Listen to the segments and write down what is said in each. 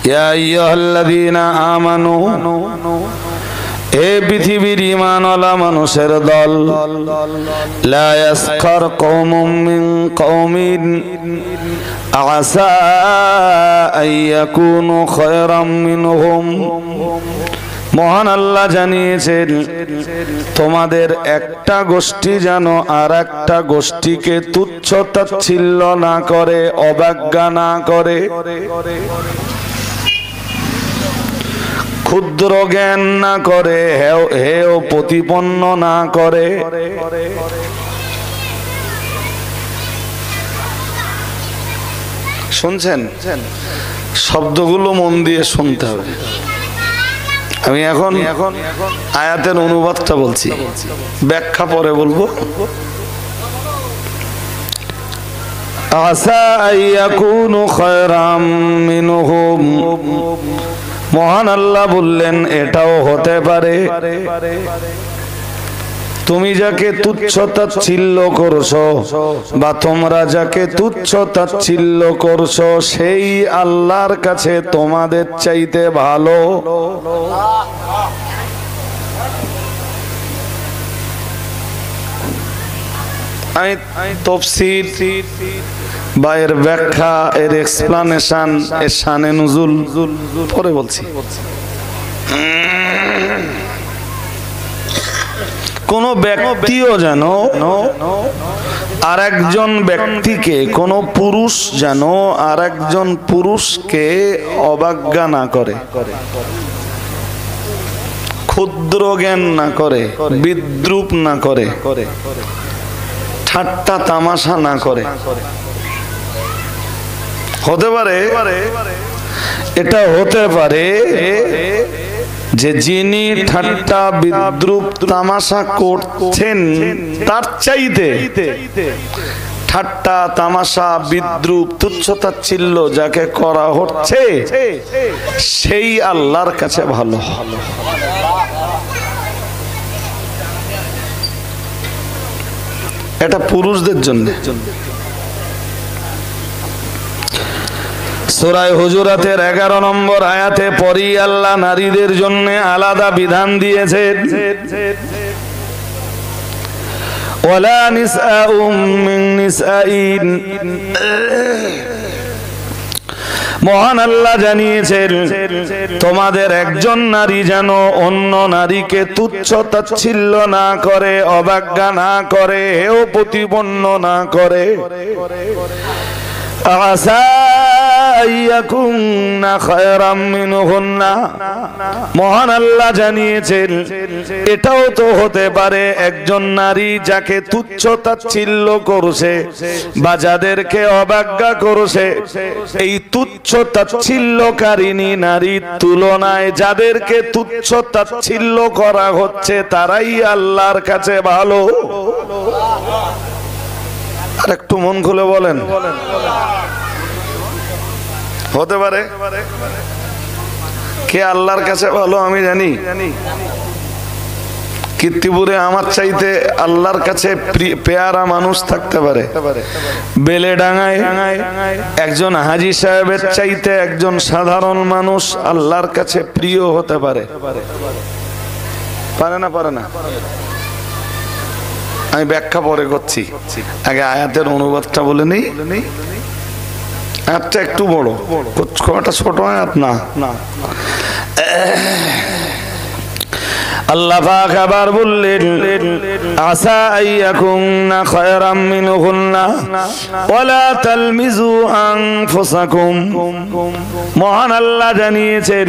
ইয়া আইয়ুহাল্লাযীনা আমানু, এ পৃথিবীর ঈমানওয়ালা মানুষের দল, লা ইয়াসখার কওমুম মিন কওমিন আসা আইয়াকুনু খায়রাম মিনহুম। মহান আল্লাহ জানিয়েছেন, তোমাদের একটা গোষ্ঠী যেন আর একটা গোষ্ঠীকে তুচ্ছ তাচ্ছিল্য না করে, অবজ্ঞা না করে, ক্ষুদ্র জ্ঞান না করে, হেয় প্রতিপন্ন না করে। শুনছেন? শব্দগুলো মন দিয়ে শুনতে হবে। আমি এখন আয়াতের অনুবাদটা বলছি, ব্যাখ্যা পরে বলবো। আসা আইয়াকুনু খায়রাম মিনহুম, মহান আল্লাহ বললেন এটাও হতে পারে তুমি যাকে তুচ্ছ তাচ্ছিল্য করছো বা তোমরা যাকে তুচ্ছ তাচ্ছিল্য করছো সেই আল্লাহর কাছে তোমাদের চাইতে ভালো। আমি তাফসীর বা এর ব্যাখ্যা, এর এক্সপ্লানেশন, এর শানে নুজুল পরে বলছি। কোন ব্যক্তিও যেন আর একজন ব্যক্তিকে, কোন পুরুষ যেন আর একজন পুরুষকে অবজ্ঞা না করে, ক্ষুদ্র জ্ঞান না করে, বিদ্রূপ না করে, ঠাট্টা তামাশা না করে। হতে পারে, এটা হতে পারে যে যিনি ঠাট্টা বিদ্রূপ তামাশা করছেন তার চাইতে ঠাট্টা তামাশা বিদ্রূপ তুচ্ছতাচ্ছিল্য যাকে করা হচ্ছে সেই আল্লাহর কাছে ভালো। এটা পুরুষদের জন্য। সূরা হুজুরাতের 11 নম্বর আয়াতে পরি আল্লাহ নারীদের জন্য আলাদা বিধান দিয়েছেন। ওয়ালা নিসাউম মিন নিসাইন, মহান আল্লাহ জানিয়েছেন তোমাদের একজন নারী যেন অন্য নারীকে তুচ্ছ তাচ্ছিল্য না করে, অবজ্ঞা না করে, হেয় প্রতিপন্ন না করে। আসা আইয়াকুনা খায়রাম মিনহুন্না, মহান আল্লাহ জানিয়েছেন এটাও তো হতে পারে একজন নারী যাকে তুচ্ছ তাচ্ছিল্য করছে বা যাদেরকে অবজ্ঞা করছে, এই তুচ্ছ তাচ্ছিল্যকারিণী নারীর তুলনায় যাদেরকে তুচ্ছ তাচ্ছিল্য করা হচ্ছে তারাই আল্লাহর কাছে ভালো। আর একটু মন খুলে বলেন, হতে পারে কে আল্লাহর কাছে ভালো আমি জানি। কীর্তিপুরে আমার চাইতে আল্লাহর কাছে পেয়ারা মানুষ থাকতে পারে, বেলেডাঙ্গায় একজন হাজী সাহেবের চাইতে একজন সাধারণ মানুষ আল্লাহর কাছে প্রিয় হতে পারে। পারে না? পারে না? আমি ব্যাখ্যা পরে করছি, আগে আয়াতের অনুবাদটা বলে নেই। আয়াতটা একটু বড়, একটা ছোট আয়াত না। আল্লাহ পাক আবার বললেন আসা আইয়াকুনা খায়রাম মিনহুন্না ওয়ালা তালমিজু আনফুসাকুম, মহান আল্লাহ জানিয়েছেন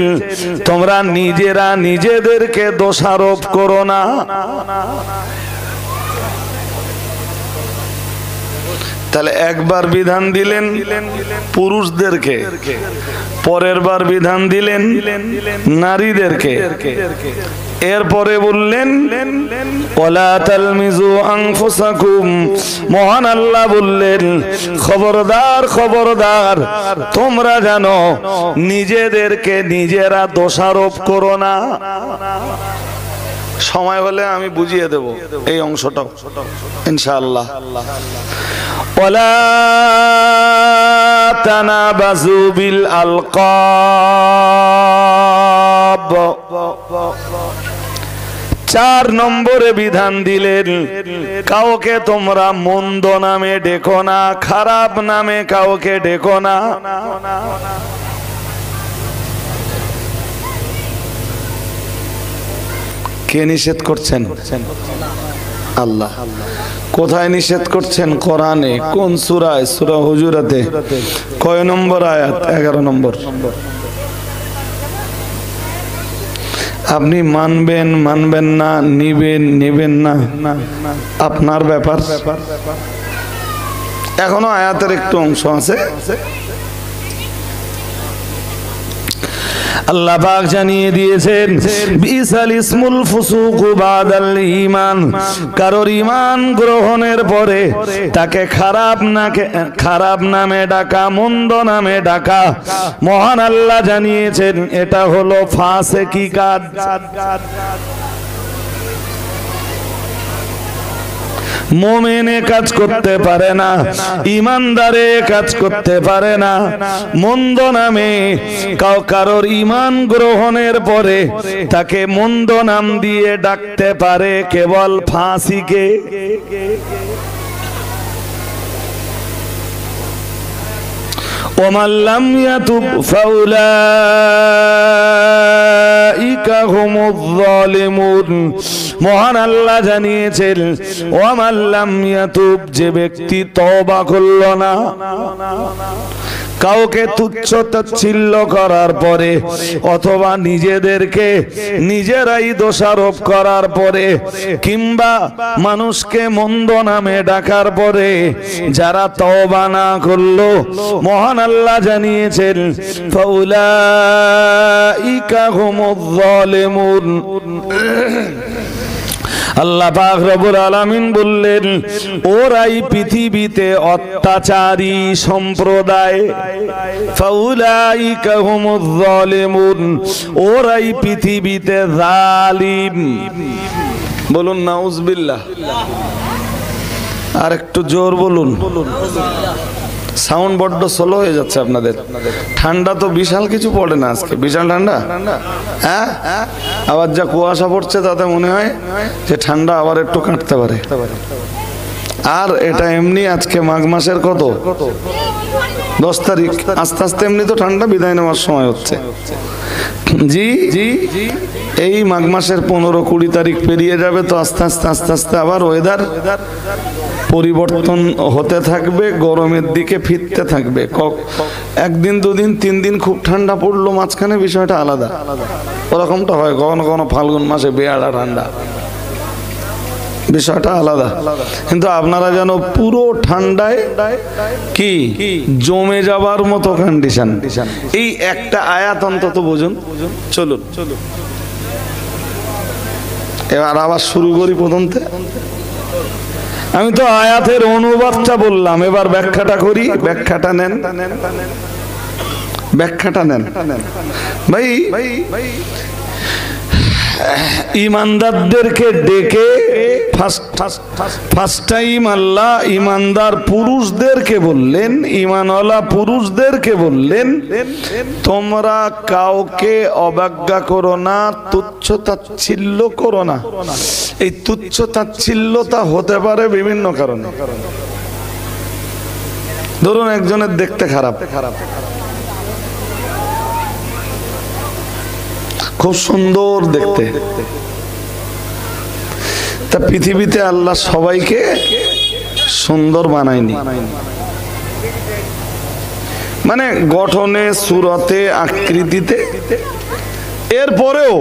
তোমরা নিজেরা নিজেদেরকে দোষারোপ করো না। তাহলে একবার বিধান দিলেন পুরুষদেরকে, পরের বার বিধান দিলেন নারীদেরকে, এরপরে বললেন ওয়ালা তালমিজু আনফুসাকুম, মহান আল্লাহ বললেন খবরদার খবরদার তোমরা জানো নিজেদেরকে নিজেরা দোষারোপ করো না। সময় হলে আমি বুঝিয়ে দেব এই অংশটাও ইনশাআল্লাহ। ওয়ালা তানাবাযু বিল আলকাব। 4 নম্বরে বিধান দিলেন, কাউকে তোমরা মন্দ নামে ডেকো না, খারাপ নামে কাউকে ডেকো না। কে নিষেধ করছেন? আল্লাহ। কোথায় নিষেধ করছেন? কোরআনে। কোন সূরায়? সূরা হুজুরাতে। কয় নম্বর আয়াত? 11 নম্বর। আপনি মানবেন মানবেন না, নিবেন নিবেন না, আপনার ব্যাপার। এখনো আয়াতের একটু অংশ আছে। আল্লাহ পাক জানিয়ে দিয়েছেন, বিসাল ইসমুল ফুসুকু বাদাল ঈমান। কারোর ঈমান গ্রহণের পরে তাকে খারাপ নামে ডাকা, মন্দ নামে ডাকা, মহান আল্লাহ জানিয়েছেন এটা হলো ফাসিকি কাজ। মুমিনে কাজ করতে পারে না, ইমানদারে কাজ করতে পারে না। মন্দ নামে কারোর ঈমান গ্রহণের পরে তাকে মন্দ নাম দিয়ে ডাকতে পারে কেবল ফাসিকে। ওমান লাম ইয়াতুব ফাউলাইকা হুমুয যালিমুন। মহান আল্লাহ জানিয়েছেন, ওমান লাম ইয়াতুব, যে ব্যক্তি তওবা করল না, কাউকে তুচ্ছ তাচ্ছিল্য করার পরে অথবা নিজেদেরকে নিজেরাই দোষারোপ করার পরে কিংবা মানুষকে মন্দ নামে ডাকার পরে যারা তওবা না করলো, মহান আল্লাহ জানিয়েছেন ফাউলাইকা হুমুয যালিমুন। আল্লাহ পাক রব্বুল আলামিন বললেন, ওরাই পৃথিবীতে অত্যাচারী সম্প্রদায়। ফাউলাইকা হুমুয যালিমুন, ওরাই পৃথিবীতে জালিম। বলুন নাউজুবিল্লাহ। আর একটু জোর বলুন। সাউন্ড বড্ড স্লো হয়ে যাচ্ছে আপনাদের। ঠান্ডা তো বিশাল কিছু পড়ে না আজকে, বিশাল ঠান্ডা। হ্যাঁ, আবার যা কুয়াশা পড়ছে তাতে মনে হয় যে ঠান্ডা আবার একটু কাটতে পারে। আর এটা এমনি আজকে মাঘ মাসের কত? 10 তারিখ। আস্তে আস্তে এমনি তো ঠান্ডা বিদায় নেওয়ার সময় হচ্ছে। জি জি, এই মাঘ মাসের 15-20 তারিখ পেরিয়ে যাবে তো আস্তে আস্তে আস্তে আস্তে আবার ওয়েদার পরিবর্তন হতে থাকবে, গরমের দিকে ফিরতে থাকবে। 1 দিন 2 দিন 3 দিন খুব ঠান্ডা পড়লো, মাঝখানে বিষয়টা আলাদা। ওরকমটা হয় কখনো কখনো ফাল্গুন মাসে বেয়াড়া ঠান্ডা, বিষয়টা আলাদা। কিন্তু আপনারা যেন পুরো ঠান্ডায় কি জমে যাবার মতো কন্ডিশন। এই একটা আয়াত অন্তত বুঝুন। চলুন এবার আবার শুরু করি প্রথম থেকে। আমি তো আয়াতের অনুবাদটা বললাম, এবার ব্যাখ্যাটা করি। ব্যাখ্যাটা নেন, ব্যাখ্যাটা নেন ভাই। ইমানদারদেরকে ডেকে ফার্স্ট টাইম আল্লাহ ইমানদার পুরুষদেরকে বললেন, ইমানওয়ালা পুরুষদেরকে বললেন, তোমরা কাউকে অবজ্ঞা করো না, তুচ্ছ তাচ্ছিল্য করো না। এই তুচ্ছ তাচ্ছিল্যতা হতে পারে বিভিন্ন কারণে। ধরুন একজনের দেখতে খারাপ, খুব সুন্দর দেখতে, তা পৃথিবীতে আল্লাহ সবাইকে সুন্দর বানায়নি। মানে গঠনে, সুরতে, আকৃতিতে। এরপরেও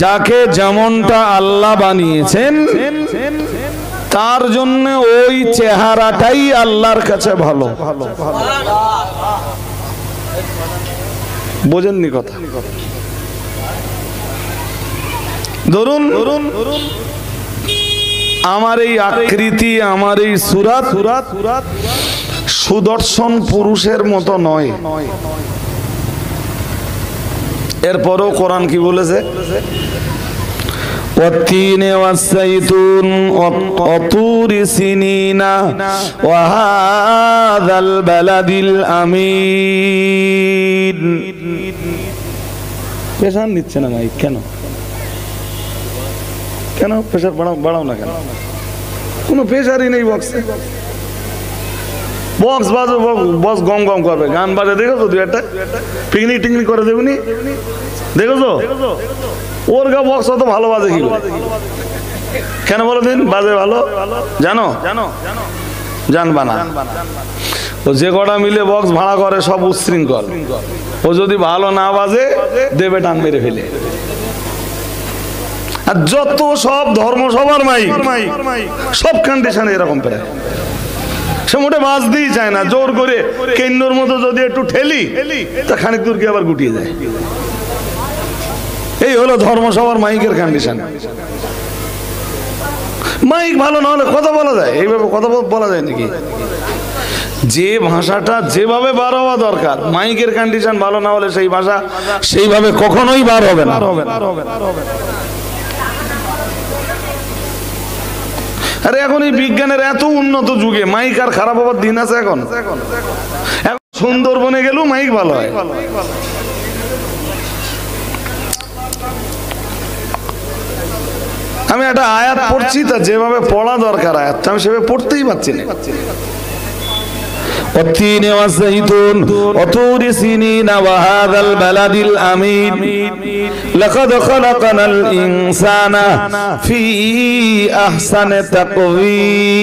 যাকে যেমনটা আল্লাহ বানিয়েছেন তার জন্য ওই চেহারাটাই আল্লাহর কাছে ভালো। বোঝেননি কথা? ধরুন আমার এই আকৃতি, আমার এই সুরাত সুদর্শন পুরুষের মতো নয়। এরপরেও কোরআন কি বলেছে? والتين والزيتون وطور سينين وهذا البلد الأمين প্রেশার নিচ্ছে না মাইক কেন কেন প্রেশার বাড়াও না কেন কোনো প্রেশারই নেই বক্সে বক্স বাজো বক্স গম গম করবে গান বাজে দেখেছো দুই একটা পিকনিক টিকনিক করে দেবনি দেখেছো ওর গা বক্স অত ভালো বাজে কি কেন বলো দিন বাজে ভালো জানো জানবা না ও যে কটা মিলে বক্স ভাড়া করে সব উচ্ছৃঙ্খল ও যদি ভালো না বাজে দেবে টান মেরে ফেলে আর যত সব ধর্মসভার মাইক সব কন্ডিশনে এরকম প্রায় সে মোটে বাজ দিয়ে চায় না জোর করে কেন্দ্রর মতো যদি একটু ঠেলি তা খানিক দূর গিয়ে আবার গুটিয়ে যায় এই হলো ধর্মসভার মাইকের কন্ডিশন মাইক ভালো না হলে কথা বলা যায় এইভাবে কথা বলা যায় নাকি যে ভাষাটা যেভাবে বার হওয়া দরকার মাইকের কন্ডিশন ভালো না হলে সেই ভাষা সেইভাবে কখনোই বার হবে না আরে এখন এই বিজ্ঞানের এত উন্নত যুগে মাইক আর খারাপ হবার দিন আছে এখন সুন্দরবনে গেলেও মাইক ভালো হয় আমি একটা আয়াত পড়ছি তা যেভাবে পড়া দরকার আয়াতটা আমি সেভাবে পড়তেই পারছি না والتين والزيتون وطور سينين وهذا البلد الأمين لقد خلقنا الإنسان في أحسن تقويم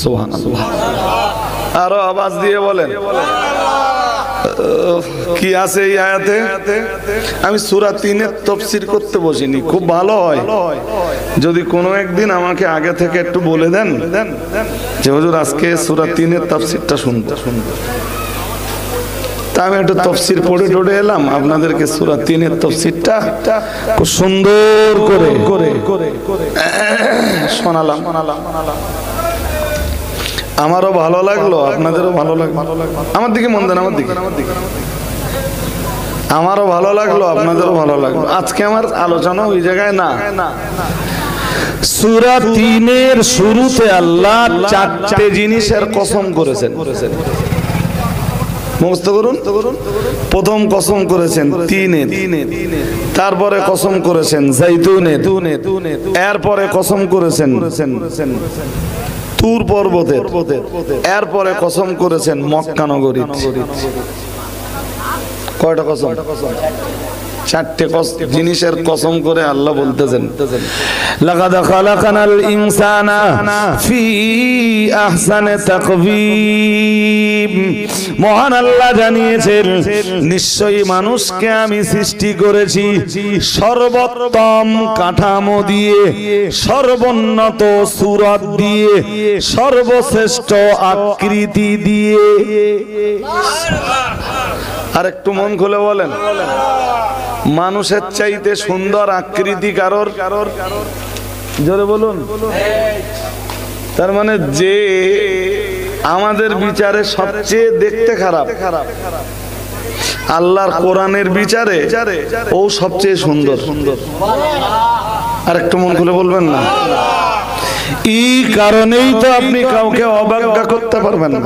سبحان الله আরো আওয়াজ দিয়ে বলেন কি আছে এই আয়াতে আমি সূরা 3 এর তাফসীর করতে বসিনি খুব ভালো হয় যদি কোনো একদিন আমাকে আগে থেকে একটু বলে দেন যে হুজুর আজকে সূরা 3 এর তাফসীরটা শুনতে তা আমি একটু তাফসীর পড়ে টড়ে এলাম আপনাদেরকে সূরা 3 এর তাফসীরটা খুব সুন্দর করে শোনালাম আমারও ভালো লাগলো আপনাদেরও ভালো লাগলো আমার দিকে মন দেন আমার দিকে আমারও ভালো লাগলো আপনাদেরও ভালো লাগলো আজকে আমার আলোচনা ওই জায়গায় না সূরা 3 এর শুরুতে আল্লাহ চারটি জিনিসের কসম করেছেন মুখস্থ করুন প্রথম কসম করেছেন 3 এর তারপরে কসম করেছেন জাইতুনে এরপরে কসম করেছেন তুর পর্বতের এরপরে কসম করেছেন মক্কা নগরী কয়টা কসম চারটে জিনিসের কসম করে আল্লাহ বলতেছেন লাকাদ খালাকানাল ইনসানা ফি আহসানি তাকওয়িম মহান আল্লাহ জানিয়েছেন নিশ্চয়ই মানুষকে আমি সৃষ্টি করেছি সর্বোত্তম কাঠামো দিয়ে সর্বোন্নত সূরত দিয়ে সর্বশ্রেষ্ঠ আকৃতি দিয়ে আর একটু মন খুলে বলেন মানুষের চাইতে সুন্দর আকৃতি কারোর জোরে বলুন তার মানে যে আমাদের বিচারে সবচেয়ে দেখতে খারাপ আল্লাহর কোরআনের বিচারে ও সবচেয়ে সুন্দর আর একটু মন খুলে বলবেন না এই কারণেই তো আপনি কাউকে অবজ্ঞা করতে পারবেন না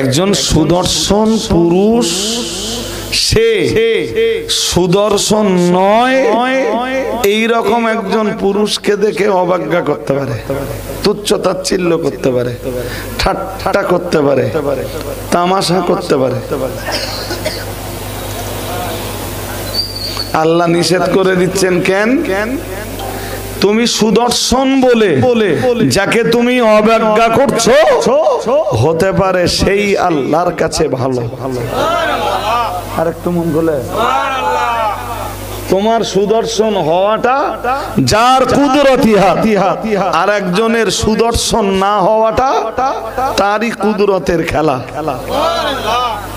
একজন সুদর্শন পুরুষ সে সুদর্শন নয় এই রকম একজন পুরুষকে দেখে অবজ্ঞা করতে পারে তুচ্ছ তাচ্ছিল্য করতে পারে ঠাট্টা করতে পারে তামাশা করতে পারে আল্লাহ নিষেধ করে দিচ্ছেন কেন তুমি সুদর্শন বলে যাকে তুমি অবজ্ঞা করছো হতে পারে সেই আল্লাহর কাছে ভালো আর একটু মন খুলে তোমার সুদর্শন হওয়াটা যার কুদরতি হাত আর একজনের সুদর্শন না হওয়াটা তারই কুদরতের খেলা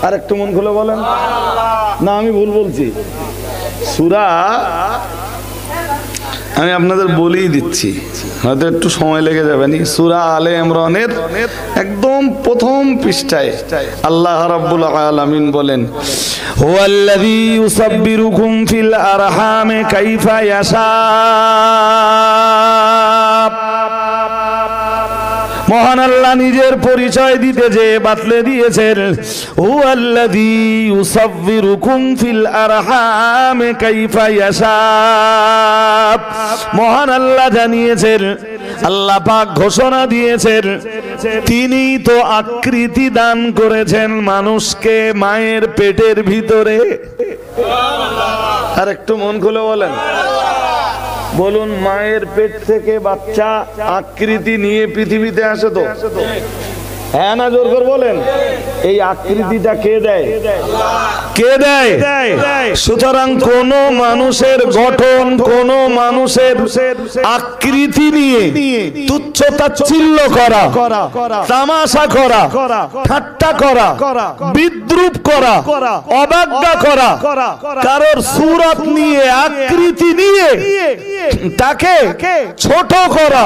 আর একটু মন খুলে বলেন না আমি ভুল বলছি সূরা আমি আপনাদের বলেই দিচ্ছি, হয়তো একটু সময় লেগে যাবে। সূরা আলে ইমরানের একদম প্রথম পৃষ্ঠায় আল্লাহ রাব্বুল আলামিন বলেন, হুয়াল্লাযী ইউসাব্বিরুকুম ফিল আরহামে কাইফা ইয়াশা। মহান আল্লাহ নিজের পরিচয় দিতে যে বাতলে দিয়েছেন, হুয়াল্লাযী ইউসাব্বিরুকুম ফিল আরহামে কাইফা ইয়াশা। মহান আল্লাহ জানিয়েছেন, আল্লাহ পাক ঘোষণা দিয়েছেন, তিনি তো আকৃতি দান করেছেন মানুষকে মায়ের পেটের ভিতরে। আর একটু মন খুলে বলেন, বলুন, মায়ের পেট থেকে বাচ্চা আকৃতি নিয়ে পৃথিবীতে আসে তো? হ্যাঁ না জোর করে বলেন। এই আকৃতিটা কে দেয়? কে দেয়? সুতরাং কোন মানুষের গঠন, কোন মানুষের আকৃতি নিয়ে তুচ্ছ তাচ্ছিল্য করা, তামাশা করা, ঠাট্টা করা, বিদ্রূপ করা, অবজ্ঞা করা, কারোর সূরত নিয়ে, আকৃতি নিয়ে তাকে ছোট করা,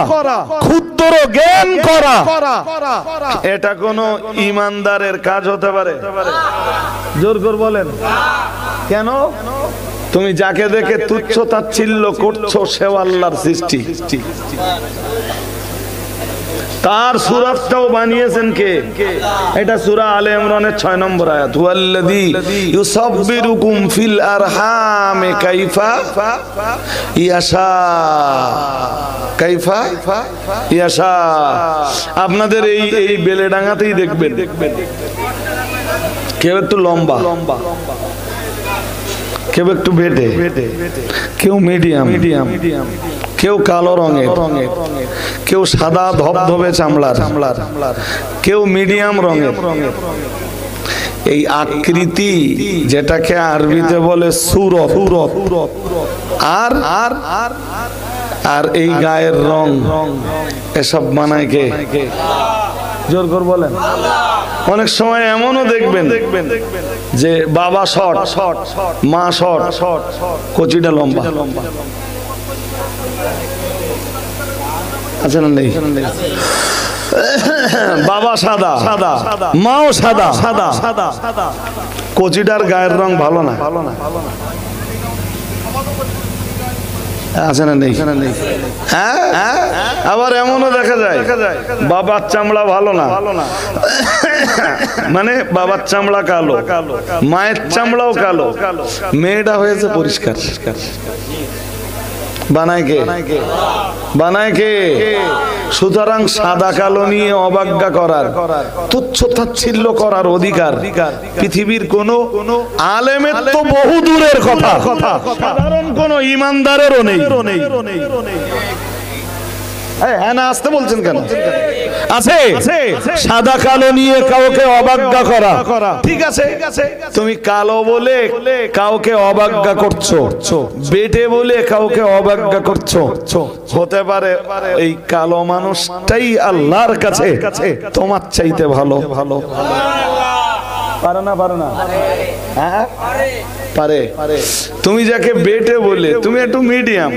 ক্ষুদ্র জ্ঞান করা, এটা কোন ইমানদারের কাজ হতে পারে? জোর করে বলেন কেন? তুমি যাকে দেখে তুচ্ছ তাচ্ছিল্য করছো, সেও আল্লাহর সৃষ্টি। তার সূরাটাও বানিয়েছেন কে? এটা সূরা আলে ইমরানের 6 নম্বর আয়াত, হুয়াল্লাযী ইউসাব্বিরুকুম ফিল আরহামে কাইফা ইয়াশা। কাইফা ইয়াশা। আপনাদের এই বেলেডাঙ্গাতেই দেখবেন কেউ একটু লম্বা, কেউ একটু বেটে, কেউ মিডিয়াম, কেউ কালো রঙের, কেউ সাদা ধবধবে চামড়ার, কেউ মিডিয়াম রঙের। এই আকৃতি যেটাকে আরবিতে বলে সূরত, আর আর আর এই গায়ের রং, এসব বানায় কে? জোর করে বলেন। অনেক সময় এমনও দেখবেন যে বাবা শর্ট, মা শর্ট, কচিটা লম্বা। আচ্ছা না, নেই? বাবা সাদা, মাও সাদা, কচিটার গায়ের রং ভালো না। আছে না, নেই? হ্যাঁ, আবার এমনও দেখা যায় বাবার চামড়া ভালো না, মানে বাবার চামড়া কালো, মায়ের চামড়াও কালো, মেয়েটা হয়েছে পরিষ্কার। বানায় কে? বানায় কে? সুতরাং সাদা কালো নিয়ে অবজ্ঞা করার, তুচ্ছ তাচ্ছিল্য করার অধিকার পৃথিবীর কোন আলেমের তো বহু দূরের কথা, সাধারণ কোন ইমানদারেরও নেই। হ্যাঁ না, আসতে বলছেন কেন? আছে। সাদা কালো নিয়ে কাউকে অবজ্ঞা করা ঠিক আছে, তুমি কালো বলে কাউকে অবজ্ঞা করছো, বেটে বলে কাউকে অবজ্ঞা করছো, হতে পারে এই কালো মানুষটাই আল্লাহর কাছে তোমার চাইতে ভালো। পারে না? পারে না? হ্যাঁ পারে। তুমি যাকে বেটে বলে, তুমি একটু মিডিয়াম,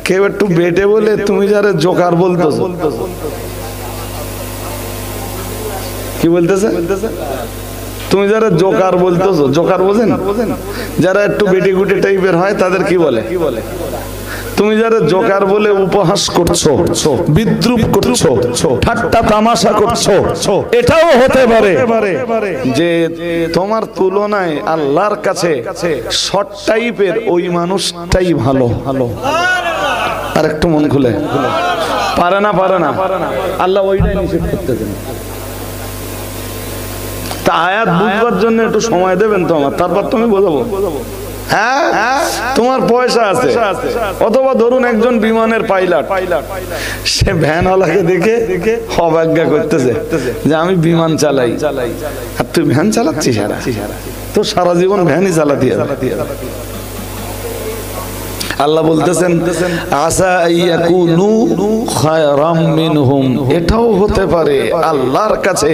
কেউ একটু বেটে বলে তুমি যারা জোকার বলতেছো, কি বলতেছে? তুমি যারা জোকার বলতেছো, জোকার বোঝেন? যারা একটু বেটে গুটে টাইপের হয় তাদের কি বলে? তুমি যারা জোকার বলে উপহাস করছো, বিদ্রূপ করছো, ঠাট্টা তামাশা করছো, এটাও হতে পারে যে তোমার তুলনায় আল্লাহর কাছে শর্ট টাইপের ওই মানুষটাই ভালো। আর একটু মন খুলে, পারে না? পারে না? আল্লাহ ওইটাই নিষেধ করতেছেন। তা আয়াত বুঝবার জন্য একটু সময় দেবেন তো আমার, তারপর তুমি বোঝাবো। হ্যাঁ, তোমার পয়সা আছে, অথবা ধরুন একজন বিমানের পাইলট, সে ভ্যানওয়ালাকে দেখে অবজ্ঞা করতেছে যে আমি বিমান চালাই, আর তুই ভ্যান চালাচ্ছিস, তো সারা জীবন ভ্যানই চালাতে। আল্লাহ বলতেছেন আসা ইয়াকুনু খায়রাম মিনহুম, এটাও হতে পারে আল্লাহর কাছে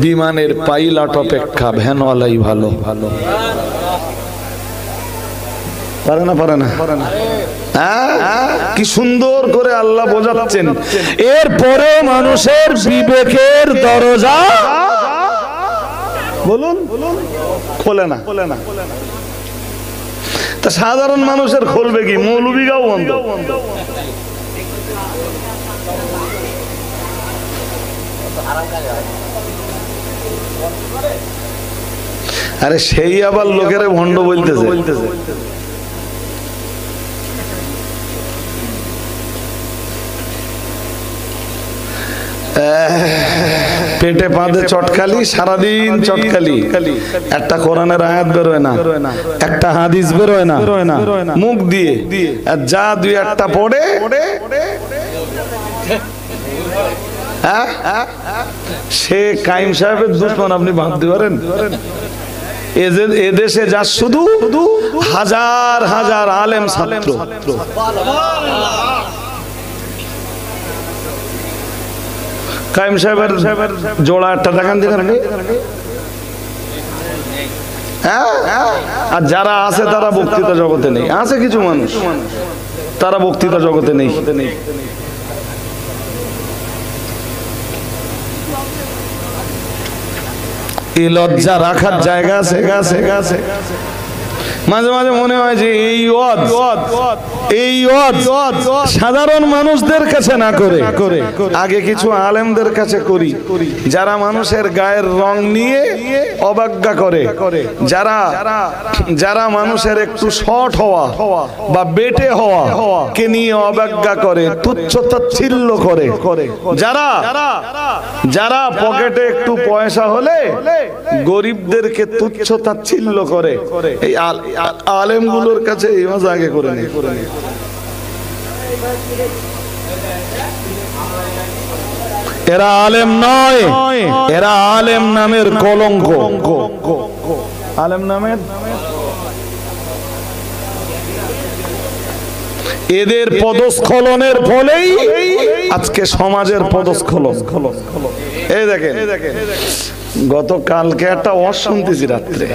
বিমানের পাইলট অপেক্ষা ভ্যানওয়ালাই ভালো। পারে না পারে না? কি সুন্দর করে আল্লাহ বোঝাচ্ছেন। এরপরে মানুষের বিবেকের দরজা বলুন খোলে না। তা সাধারণ মানুষের খুলবে কি? মৌলবীরাও বন্ধ। আরে সেই আবার লোকেরা ভণ্ড বলতেছে। পেটে পাঁধে চটকালি, সারাদিন চটকালি, একটা কোরআনের আয়াত বেরোয় না, একটা হাদিস বেরোয় না মুখ দিয়ে, আর যা দুই একটা পড়ে সে কাইম সাহেবের দুশমন। আপনি ভাবতে পারেন এদেশে যা শুধু হাজার হাজার আলেম ছাত্র, কাইম সাহেবের জোড়া একটা দেখান দিন। আর যারা আছে তারা বক্তৃতা জগতে নেই। আছে কিছু মানুষ তারা বক্তৃতা জগতে নেই। এই লজ্জা রাখার জায়গা আছে। মাঝে মাঝে মনে হয় যে এই সাধারণ মানুষদের কাছে না করে আগে কিছু আলেমদের কাছে করি, যারা মানুষের গায়ের রং নিয়ে অবজ্ঞা করে, যারা মানুষের একটু শর্ট হওয়া বা বেটে হওয়া কে নিয়ে অবজ্ঞা করে, তুচ্ছ তাচ্ছিল্য করে, যারা পকেটে একটু পয়সা হলে গরিবদেরকে তুচ্ছ তাচ্ছিল্য করে, এই আলেমগুলোর কাছে এই মাঝে আগে করে নেই। এরা আলেম নয়, এরা আলেম নামের কলঙ্ক। আলেম নামের এদের পদস্খলনের ফলেই আজকে সমাজের পদস্খলন। এই দেখেন, গতকালকে একটা ওয়াজ শুনতেছি রাত্রে,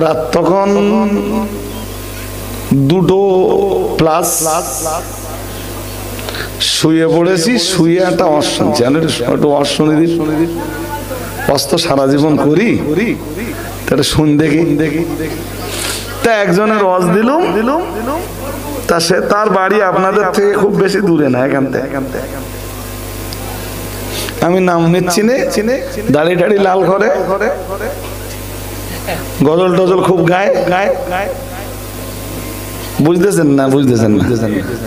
রাত তখন 2:00+ শুয়ে পড়েছি। শুয়ে একটা ওয়াজ শুনছি, একটু ওয়াজ শুনে দিই। ওয়াজ তো সারা জীবন করি, তাহলে শুন দেখি। তা একজনের ওয়াজ দিলুম, তা সে তার বাড়ি আপনাদের থেকে খুব বেশি দূরে না, এখান থেকে। আমি নাম নিচ্ছি নে, দাড়ি টাড়ি লাল করে, গজল টজল খুব গায়। বুঝতেছেন না?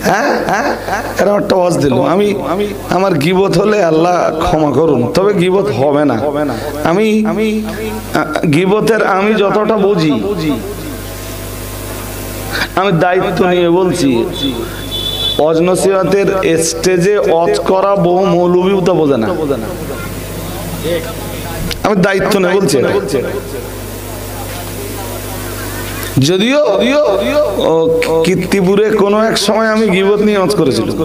হ্যাঁ, এরকম একটা ওয়াজ দিল। আমি আমার গীবত হলে আল্লাহ ক্ষমা করুন, তবে গীবত হবে না। আমি গীবতের আমি যতটা বুঝি, আমি দায়িত্ব নিয়ে বলছি, ওয়াজ নসিহতের স্টেজে ওয়াজ করা বহু মৌলবীও তো বোঝে না। আমি দায়িত্ব নিয়ে বলছি। যদিও কীর্তিপুরে কোনো এক সময় আমি গীবত নিয়ে ওয়াজ করেছিলাম,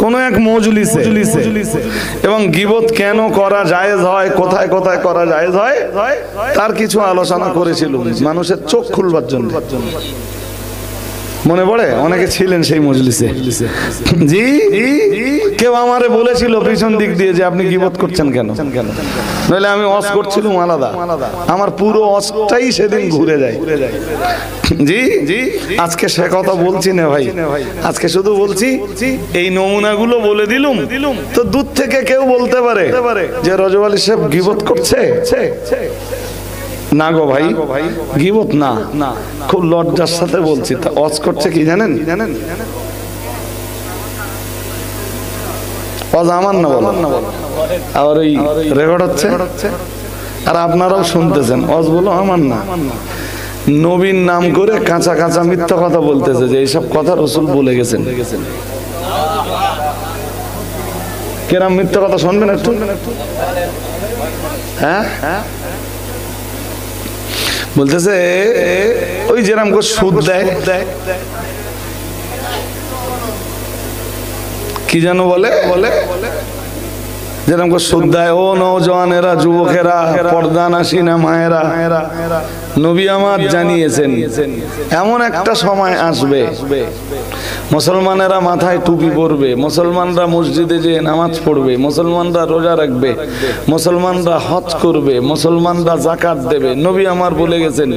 কোন এক মজলিসে, এবং গীবত কেন করা জায়েজ হয়, কোথায় কোথায় করা জায়েজ হয়, তার কিছু আলোচনা করেছিলাম মানুষের চোখ খুলবার জন্য। মনে পড়ে? অনেকে ছিলেন সেই মজলিসে। জি, কেউ আমারে বলেছিল পিছন দিক দিয়ে যে আপনি গীবত করছেন কেন? নইলে আমি ওয়াজ করছিলাম আলাদা। আমার পুরো ওয়াজটাই সেদিন ঘুরে যায়। জি, আজকে সে কথা বলছি না ভাই, আজকে শুধু বলছি এই নমুনাগুলো বলে দিলুম, তো দূর থেকে কেউ বলতে পারে যে রজব আলী সাহেব গীবত করছে। না গো ভাই, গীবত না, খুব লজ্জার সাথে বলছি। তা ওয়াজ করছে কি জানেন? ওয়াজ আমার না বলো, আর ওই রেকর্ড হচ্ছে, আর আপনারাও শুনতেছেন। ওয়াজ বলো আমার না, নবীর নাম করে কাঁচা কাঁচা মিথ্যা কথা বলতেছে যে এইসব কথা রাসূল বলে গেছেন। কেরাম মিথ্যা কথা শুনবেন একটু? হ্যাঁ, বলতেছে ওই যেরকম করে সুদ দেয়, কি যেন বলে, যেরকম শ্রদ্ধায় ও নওজওয়ানেরা, যুবকেরা, পর্দানাসীনা মায়েরা, নবী আমার জানিয়েছেন এমন একটা সময় আসবে মুসলমানেরা মাথায় টুপি পরবে, মুসলমানরা মসজিদে যেয়ে নামাজ পড়বে, মুসলমানরা রোজা রাখবে, মুসলমানরা হজ করবে, মুসলমানরা যাকাত দেবে। নবী আমার বলে গেছেন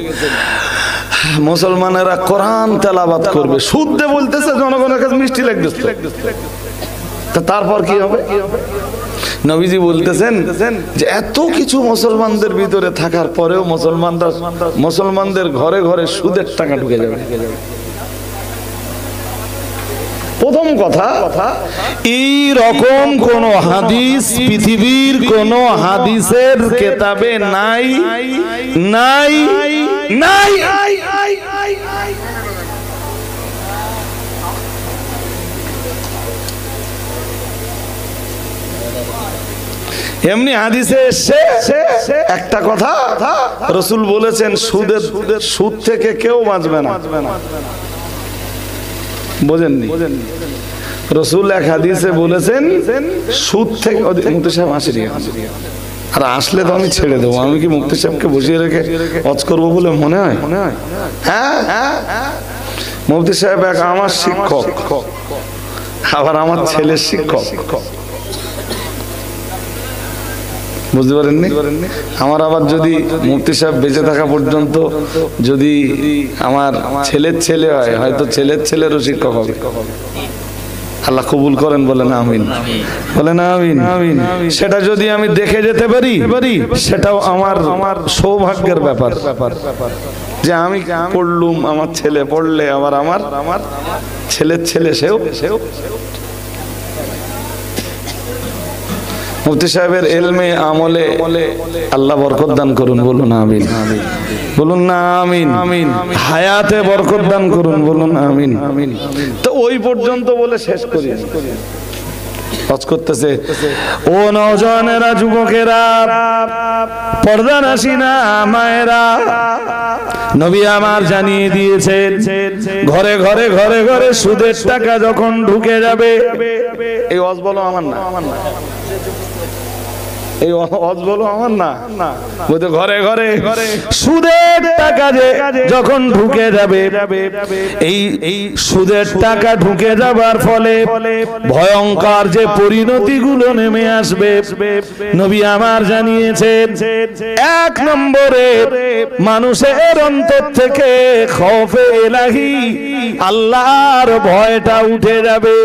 মুসলমানেরা কোরআন তেলাওয়াত করবে। শুদ্ধে বলতেছে, জনগণের কাছে মিষ্টি লাগতেছে। তারপর কি হবে? নবীজি বলতেছেন যে এত কিছু মুসলমানদের ভিতরে থাকার পরেও মুসলমানদের ঘরে ঘরে সুদের টাকা ঢুকে যাবে। প্রথম কথা, এই রকম কোন হাদিস পৃথিবীর কোন হাদিসের কিতাবে নাই নাই নাই। এমনি হাদিসে এসেছে একটা কথা, রাসূল বলেছেন সুদ থেকে কেউ বাঁচবে না। বোঝেননি? রাসূল এক হাদিসে বলেছেন সুদ থেকে, মুফতি সাহেব আসেনি আর আসলে তো আমি ছেড়ে দেবো। আমি কি মুফতি সাহেবকে বসিয়ে রেখে ওয়াজ করবো বলে মনে হয়? হ্যাঁ, মুফতি সাহেব এক আমার শিক্ষক, আবার আমার ছেলের শিক্ষক। বুঝতে পারেননি? আমার আবার যদি মুফতি সাহেব বেঁচে থাকা পর্যন্ত যদি আমার ছেলের ছেলে হয়, হয়তো ছেলের ছেলেরও শিক্ষক হবে। আল্লাহ কবুল করেন, বলেন আমিন, বলেন আমিন। সেটা যদি আমি দেখে যেতে পারি, সেটাও আমার সৌভাগ্যের ব্যাপার যে আমি পড়লুম, আমার ছেলে পড়লে আবার আমার ছেলের ছেলে সেও। মুফতি সাহেবের ইলমে আমলে আল্লাহ বরকত দান করুন, বলুন আমিন, বলুন না আমিন। হায়াতে বরকত দান করুন, বলুন আমিন। তো ওই পর্যন্ত বলে শেষ করি। হজ করতেছে ও নওজওয়ানেরা, যুবকেরা, পর্দানাসীনা মায়েরা, নবী আমার জানিয়ে দিয়েছেন ঘরে ঘরে ঘরে ঘরে সুদের টাকা যখন ঢুকে যাবে, এই ওয়াজ বলো আমার না, এই ওয়াজ বলো আমার না, বলতে ঘরে ঘরে সুদের টাকা যখন ঢুকে যাবে, এই সুদের টাকা ঢুকে যাবার ফলে ভয়ঙ্কর যে পরিণতি গুলো নেমে আসবে, নবী আমার জানিয়েছেন এক নম্বরে মানুষের অন্তর থেকে খৌফে ইলাহি, আল্লাহর ভয়টা উঠে যাবে।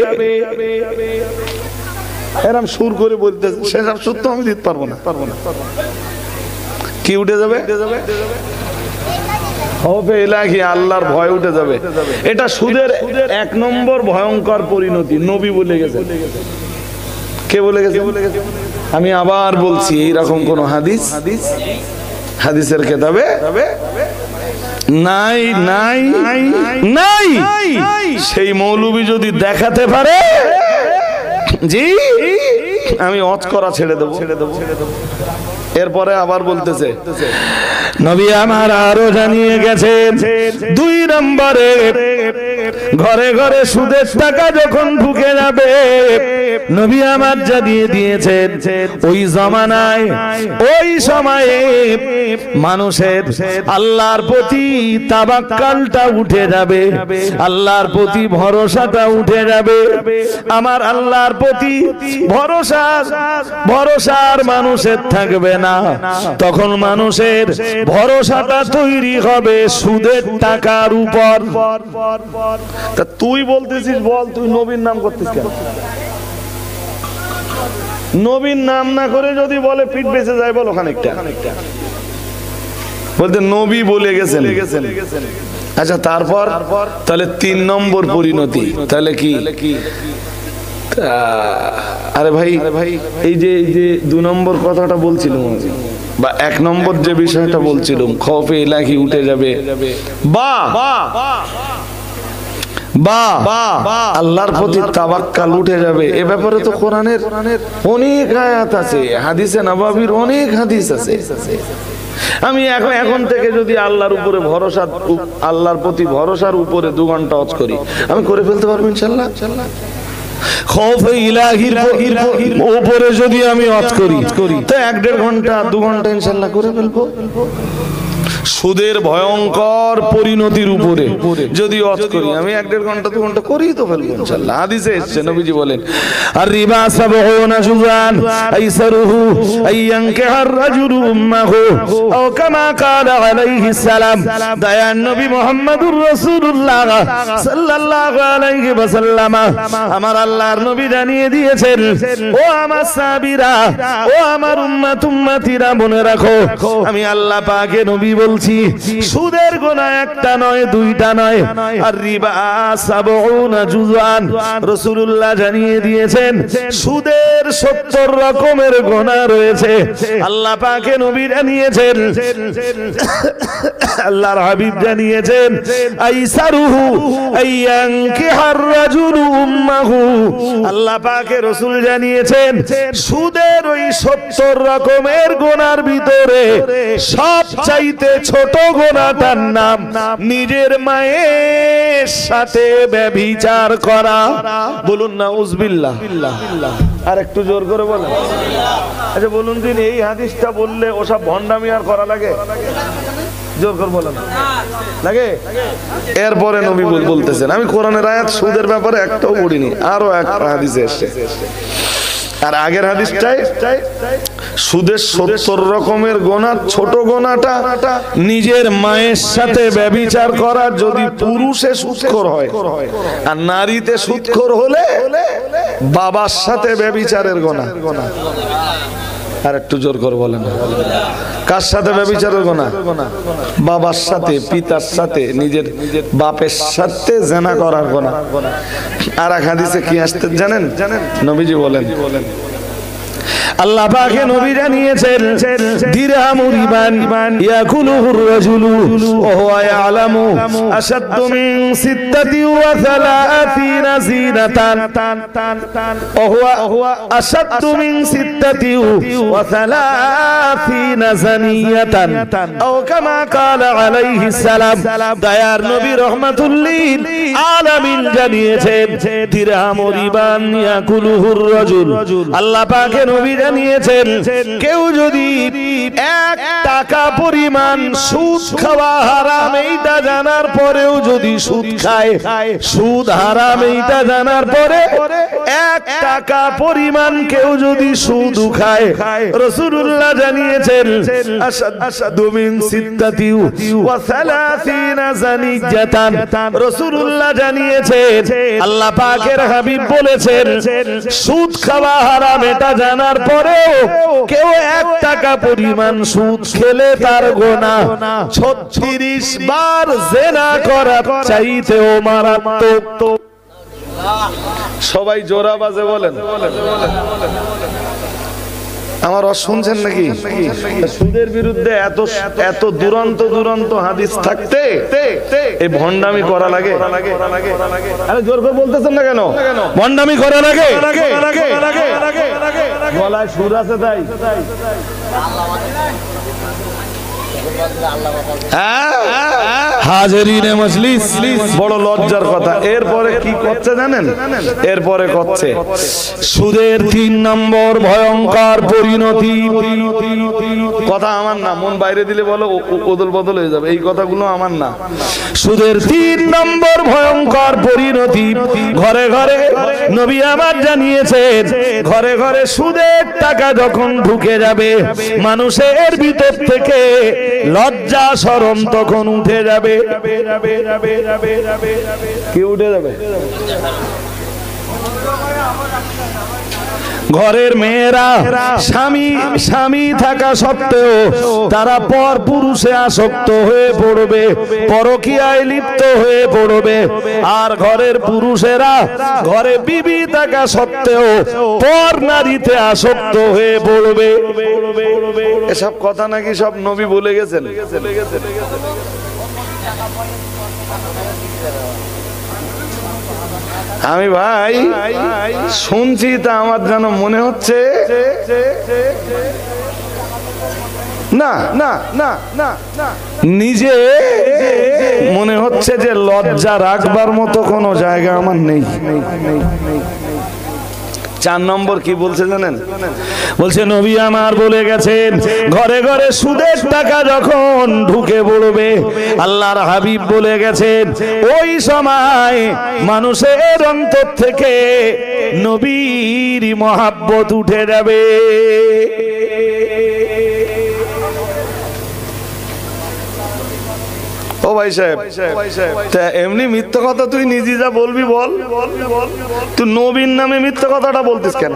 এরকম সুর করে বলতে, সেসব সুর তো আমি দিতে পারবো না। কি উঠে যাবে? খৌফে ইলাহি, আল্লাহর ভয় উঠে যাবে। এটা সুদের এক নম্বর ভয়ঙ্কর পরিণতি, নবী বলে গেছে। কে বলে গেছে? আমি আবার বলছি, এইরকম কোন হাদিসের কিতাবে নাই নাই নাই। সেই মৌলবী যদি দেখাতে পারে জি আমি ওয়াজ করা ছেড়ে দেবো। এরপরে আবার বলতেছে নবী আমার আরো জানিয়ে গেছেন, দুই নম্বরে ঘরে ঘরে সুদের টাকা যখন ঢুকে যাবে, নবী আমার জানিয়ে দিয়েছেন ওই জামানায়, ওই সময়ে মানুষের আল্লাহর প্রতি তাওয়াক্কুলটা উঠে যাবে, আল্লাহর প্রতি ভরসাটা উঠে যাবে। আমার আল্লাহর প্রতি ভরসার মানুষের থাকবে না, তখন মানুষের ভরসাটা তৈরি হবে সুদের টাকার উপর। তা তুই বলতেছিস, বল তুই নবীর নাম করতিস কেন? নবীর নাম না করে যদি বলে পিঠ বেঁচে যায়, বল খানিকটা বলতে নবী বলে গেছেন। আচ্ছা, তারপর তাহলে 3 নম্বর পরিণতি তাহলে কি? আরে ভাই, এই যে 2 নম্বর কথাটা বলছিলাম, বা 1 নম্বর যে বিষয়টা বলছিলাম, খৌফে ইলাহি উঠে যাবে, বা আল্লাহর প্রতি তাওয়াক্কুল উঠে যাবে। এ ব্যাপারে তো কোরআনের অনেক আয়াত আছে, হাদিসে নববীর অনেক হাদিস আছে। আমি এখন থেকে যদি আল্লাহর উপরে ভরসা, আল্লাহর প্রতি ভরসার উপরে 2 ঘন্টা ওয়াজ করি, আমি করে ফেলতে পারবো ইনশাআল্লাহ। খৌফে ইলাহির উপরে যদি আমি ওয়াজ করি তো 1-1.5 ঘন্টা 2 ঘন্টা ইনশাআল্লাহ করে ফেলবো। সুদের ভয়ঙ্কর পরিণতির উপরে যদি ওয়াজ করি আমি 1-1.5 ঘন্টা 2 ঘন্টা করেই তো ফেলবো ইনশাআল্লাহ। হাদিসে এসেছে, নবীজি বলেন আর রিবা সাবউনা জুজান আইসারুহু আইয়ানকাহার রাজুলু উম্মাহু আও কামা ক্বালা আলাইহিস সালাম। দয়ান নবী মুহাম্মদুর রাসূলুল্লাহ সাল্লাল্লাহু আলাইহি ওয়াসাল্লাম আমার আল্লাহর নবী জানিয়ে দিয়েছেন, ও আমার সাহাবীরা, ও আমার উম্মতিরা, মনে রাখো আমি আল্লাহ পাকে নবী বলছি সুদের গুনাহ একটা নয়, দুইটা নয়, আর রিবা সাবউনা জুজান। রাসূলুল্লাহ জানিয়ে দিয়েছেন সুদের 70 রকমের গুনাহ রয়েছে। আল্লাহ পাকে নবী জানিয়েছেন, আল্লাহর হাবিব জানিয়েছেন আইসারুহু আইয়ানকিহার রাজুলু উম্মাহু। আল্লাহ পাকে রাসূল জানিয়েছেন সুদের ওই 70 রকমের গুনার ভিতরে সবচাইতে ছোট গুনাহটার নাম নিজের মায়ের সাথে ব্যভিচার করা। বলুন নাউজুবিল্লাহ। আর একটু জোর করে বলেন। আচ্ছা বলুন দিন, এই হাদিসটা বললে ওসব ভণ্ডামি আর করা লাগে? জোর করে বলেন লাগে? এরপরে নবী বলতেছেন, আমি কোরআনের আয়াত সুদের ব্যাপারে একটাও পড়িনি, আরো একটা হাদিসে এসেছে। আর আগের হাদিসটাই সুদের 70 রকমের গোনা, ছোট গোনাটা নিজের মায়ের সাথে ব্যভিচার করা যদি পুরুষে সুদখোর হয়, আর নারীতে সুদখোর হলে বাবার সাথে ব্যভিচারের গোনা। আর একটু জোর করে বলেন, কার সাথে ব্যভিচারের গুনাহ? বাবার সাথে, পিতার সাথে, নিজের বাপের সাথে জিনা করার গুনাহ। আর এক হাদিসে কি আসছে জানেন? নবীজি বলেন, আল্লাহ পাকে নবী জানিয়েছেন দিরহামুর রিবান ইয়াকুলুহুর রাজুলু ওয়া হুয়া ইয়ালামু আশাদ্দু মিন 36 জিনাতান ওয়া হুয়া আশাদ্দু মিন 36 জানিয়াতান আও কামা ক্বালা আলাইহিস সালাম। দয়ার নবী রাহমাতুল্লিল আলামিন জানিয়েছেন দিরহামুর রিবান ইয়াকুলুহুর রাজুল। আল্লাহ পাকে নবী জানিয়েছেন কেউ যদি 1 টাকা পরিমাণ সুদ খাওয়া হারাম এইটা জানার পরেও যদি সুদ খায়, সুদ হারাম এইটা জানার পরে 1 টাকা পরিমাণ কেউ যদি সুদ খায়, রাসূলুল্লাহ জানিয়েছেন আশাদ্দু মিন 36 জানিয়াতান। রাসূলুল্লাহ জানিয়েছেন, আল্লাহ পাকের হাবিব বলেছেন সুদ খাওয়া হারাম এটা জানার পরেও কেউ 1 টাকা পরিমাণ সুদ খেলে তার গুনাহ 36 বার জিনা করা চাইতেও মারাত্মক। সবাই জোরা বাজে বলেন। আমার শুনছেন নাকি? সুদের বিরুদ্ধে এত দুরন্ত হাদিস থাকতে এই ভণ্ডামি করা লাগে? আরে জোর করে বলতেছেন না কেন? ভণ্ডামি করা লাগে? গলায় সুর আছে তাই? হাজিরিনে মজলিস, বড় লজ্জার কথা। এরপরে কি করছে জানেন? এরপরে করছে সুদের 3 নম্বর ভয়ঙ্কর পরিণতি। কথা আমার না, মন বাইরে দিলে বলো ওদল বদল হয়ে যাবে, এই কথাগুলো আমার না। সুদের 3 নম্বর ভয়ঙ্কর পরিণতি ঘরে ঘরে নবী আমার জানিয়েছেন, ঘরে ঘরে সুদের টাকা যখন ঢুকে যাবে মানুষের ভিতর থেকে লজ্জা শরম তখন উঠে যাবে। কি উঠে যাবে? ঘরের মেয়েরা স্বামী থাকা সত্ত্বেও তারা পর পুরুষে আসক্ত হয়ে পড়বে, পরকীয়ায় লিপ্ত হয়ে পড়বে। আর ঘরের পুরুষেরা ঘরে বিবি থাকা সত্ত্বেও পর নারীতে আসক্ত হয়ে পড়বে। এসব কথা নাকি সব নবী বলে গেছেন? আমি ভাই শুনছি তা আমার যেন মনে হচ্ছে না না না না নিজে মনে হচ্ছে যে লজ্জা রাখবার মতো কোনো জায়গা আমার নেই। 4 নম্বর কি বলছে জানেন? বলছে নবী আমার বলে গেছেন ঘরে ঘরে সুদের টাকা যখন ঢুকে পড়বে, আল্লাহর হাবিব বলে গেছেন ওই সময় মানুষের অন্তর থেকে নবীর মহাব্বত উঠে যাবে। ও ভাই সাহেব, তা এমনি মিথ্যা কথা তুই নিজে যা বলবি বল, তুই নবীর নামে মিথ্যা কথাটা বলতিস কেন?